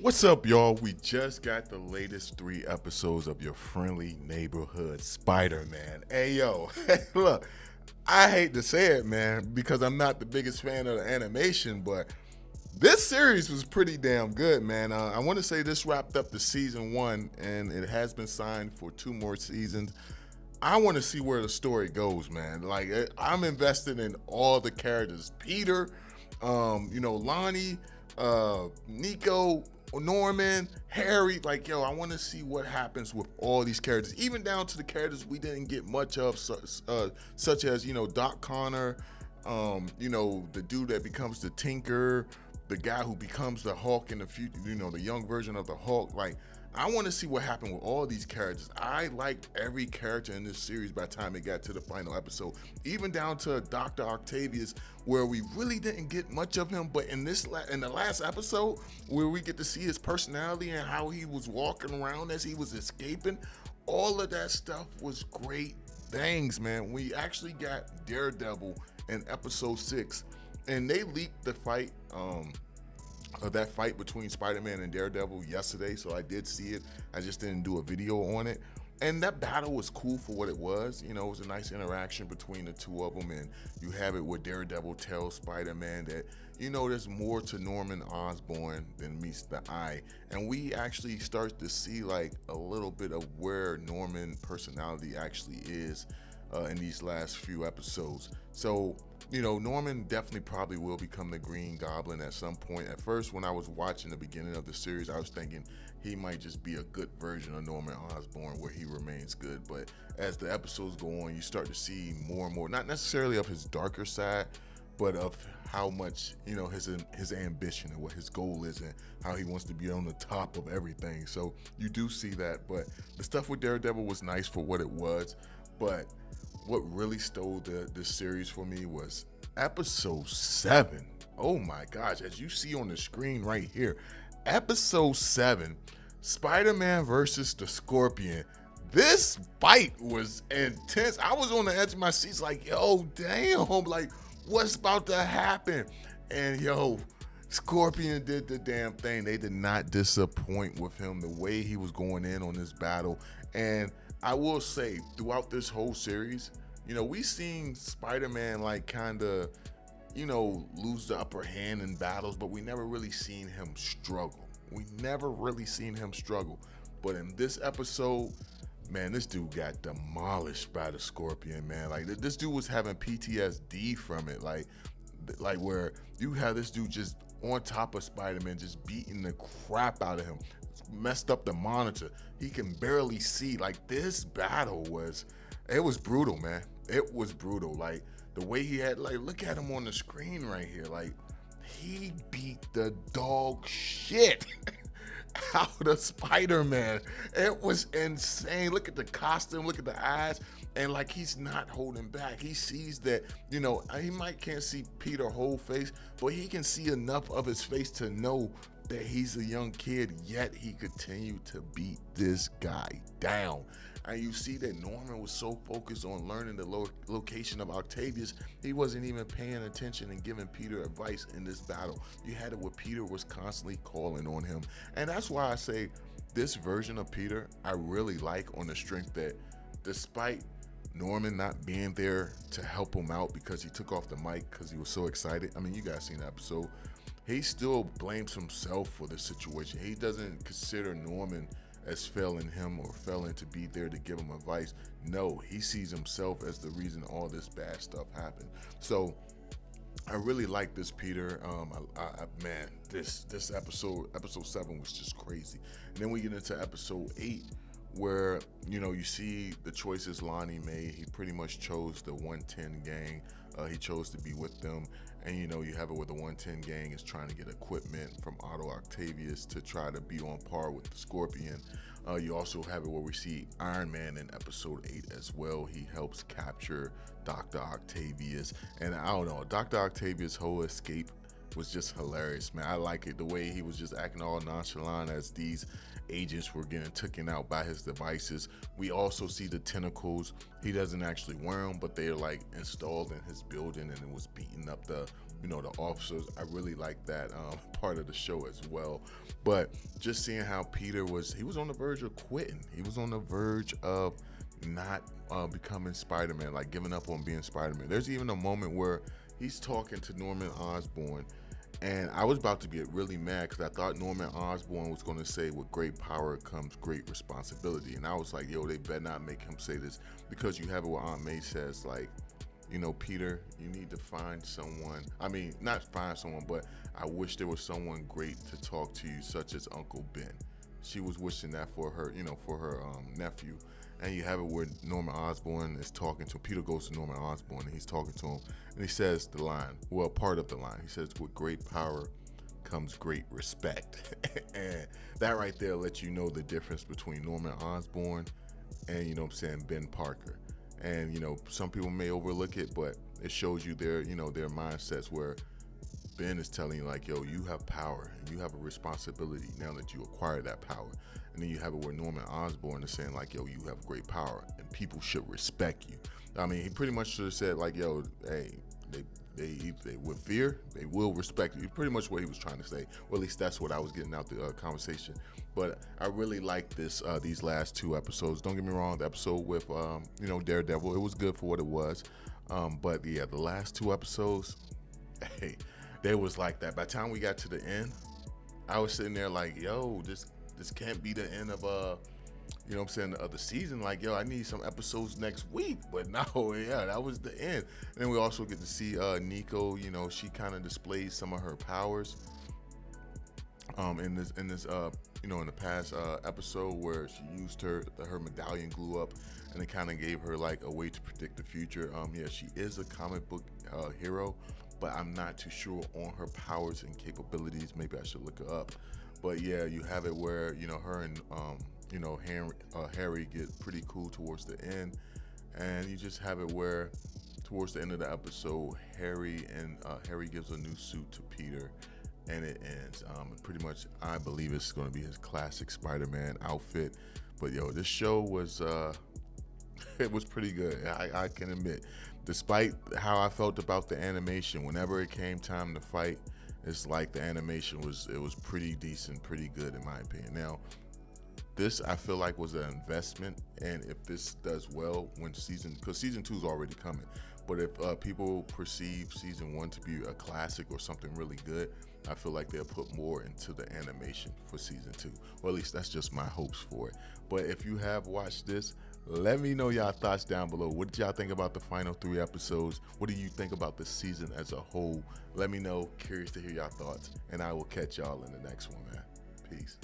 What's up, y'all? We just got the latest 3 episodes of your friendly neighborhood Spider-Man. Hey, yo, look, I hate to say it, man, because I'm not the biggest fan of the animation, but this series was pretty damn good, man. I want to say this wrapped up the season 1, and it has been signed for 2 more seasons. I want to see where the story goes, man. Like, I'm invested in all the characters. Peter, Lonnie, Nico, Norman, Harry. Like, yo, I want to see what happens with all these characters, even down to the characters we didn't get much of, such as, Doc Connor, the dude that becomes the Tinker, the guy who becomes the Hulk in the future, the young version of the Hulk. Like, I want to see what happened with all these characters. I liked every character in this series by the time it got to the final episode, even down to Dr. Octavius, where we really didn't get much of him. But in the last episode, where we get to see his personality and how he was walking around as he was escaping, all of that stuff was great things, man. We actually got Daredevil in episode 6, and they leaked the fight. That fight between Spider-Man and Daredevil yesterday, so I did see it. I just didn't do a video on it. And that battle was cool for what it was. It was a nice interaction between the two of them, and you have it where Daredevil tells Spider-Man that, there's more to Norman Osborn than meets the eye. And we actually start to see like a little bit of where Norman personality actually is in these last few episodes. So, Norman definitely probably will become the Green Goblin at some point. At first, when I was watching the beginning of the series, I was thinking he might just be a good version of Norman Osborn where he remains good. But as the episodes go on, you start to see more and more, not necessarily of his darker side, but of how much, his ambition and what his goal is and how he wants to be on the top of everything. So you do see that. But the stuff with Daredevil was nice for what it was. But what really stole this series for me was episode 7. Oh my gosh, as you see on the screen right here, episode 7, Spider-Man versus the Scorpion. This fight was intense. I was on the edge of my seats like, yo, damn, like, what's about to happen? And yo, Scorpion did the damn thing. They did not disappoint with him, the way he was going in on this battle. And I will say, throughout this whole series, we seen Spider-Man like kind of, lose the upper hand in battles, but we never really seen him struggle. But in this episode, man, this dude got demolished by the Scorpion, man. Like, this dude was having PTSD from it. Like where you have this dude just on top of Spider-Man, just beating the crap out of him. Messed up the monitor. He can barely see. Like, this battle was brutal, man. It was brutal. Like, the way he had, like, look at him on the screen right here. Like, he beat the dog shit out of Spider-Man. It was insane. Look at the costume, look at the eyes, and like, he's not holding back. He sees that, he can't see Peter's whole face, but he can see enough of his face to know that he's a young kid, yet he continued to beat this guy down. And you see that Norman was so focused on learning the location of Octavius, he wasn't even paying attention and giving Peter advice in this battle. You had it where Peter was constantly calling on him. And that's why I say this version of Peter, I really like, on the strength that despite Norman not being there to help him out because he took off the mic because he was so excited. I mean, you guys seen the episode. He still blames himself for the situation. He doesn't consider Norman as failing him or failing to be there to give him advice. No, he sees himself as the reason all this bad stuff happened. So I really like this Peter. Man, this episode 7 was just crazy. And then we get into episode 8, where you see the choices Lonnie made. He pretty much chose the 110 gang. He chose to be with them, and you have it where the 110 gang is trying to get equipment from Otto Octavius to try to be on par with the Scorpion. You also have it where we see Iron Man in episode 8 as well. He helps capture Dr. Octavius, and I don't know, Dr. Octavius' whole escape was just hilarious, man. I like it, the way he was just acting all nonchalant as these agents were getting taken out by his devices. We also see the tentacles. He doesn't actually wear them, but they're like installed in his building, and it was beating up the the officers. I really like that part of the show as well. But just seeing how Peter he was on the verge of quitting. He was on the verge of not becoming Spider-Man, like giving up on being Spider-Man. There's even a moment where he's talking to Norman Osborn, and I was about to get really mad because I thought Norman Osborn was going to say, with great power comes great responsibility. And I was like, yo, they better not make him say this, because you have it where Aunt May says, like, Peter, you need to find someone. I mean, not find someone, but I wish there was someone great to talk to you, such as Uncle Ben. She was wishing that for her, for her nephew. And you have it where Norman Osborn is talking to him. Peter goes to Norman Osborn and he's talking to him. And he says the line, well, part of the line. He says, with great power comes great respect. And that right there lets you know the difference between Norman Osborn and, Ben Parker. And, some people may overlook it, but it shows you their mindsets, where Ben is telling you, like, yo, you have power and you have a responsibility now that you acquire that power. And then you have it where Norman Osborn is saying, like, yo, you have great power and people should respect you. I mean, he pretty much should have said, like, yo, hey, they with fear, they will respect you. Pretty much what he was trying to say. Well, at least that's what I was getting out the conversation. But I really like these last two episodes. Don't get me wrong, the episode with Daredevil, it was good for what it was. But yeah, the last two episodes, hey, they was like that. By the time we got to the end, I was sitting there like, yo, this can't be the end of of the season. Like, yo, I need some episodes next week. But no, yeah, that was the end. And then we also get to see Nico, she kind of displays some of her powers in this in the past episode, where she used her medallion glue up, and it kind of gave her like a way to predict the future. Yeah, she is a comic book hero, but I'm not too sure on her powers and capabilities. Maybe I should look her up. But yeah, you have it where her and Harry get pretty cool towards the end, and you just have it where towards the end of the episode, Harry gives a new suit to Peter, and it ends. Pretty much, I believe it's going to be his classic Spider-Man outfit. But yo, this show was it was pretty good. I can admit, despite how I felt about the animation, whenever it came time to fight, it's like the animation was pretty decent, pretty good in my opinion. Now, this I feel like was an investment, and if this does well because season 2 is already coming, but if people perceive season 1 to be a classic or something really good, I feel like they'll put more into the animation for season 2. Or at least that's just my hopes for it. But if you have watched this, let me know y'all thoughts down below. What did y'all think about the final 3 episodes? What do you think about the season as a whole? Let me know. Curious to hear y'all thoughts. And I will catch y'all in the next one, man. Peace.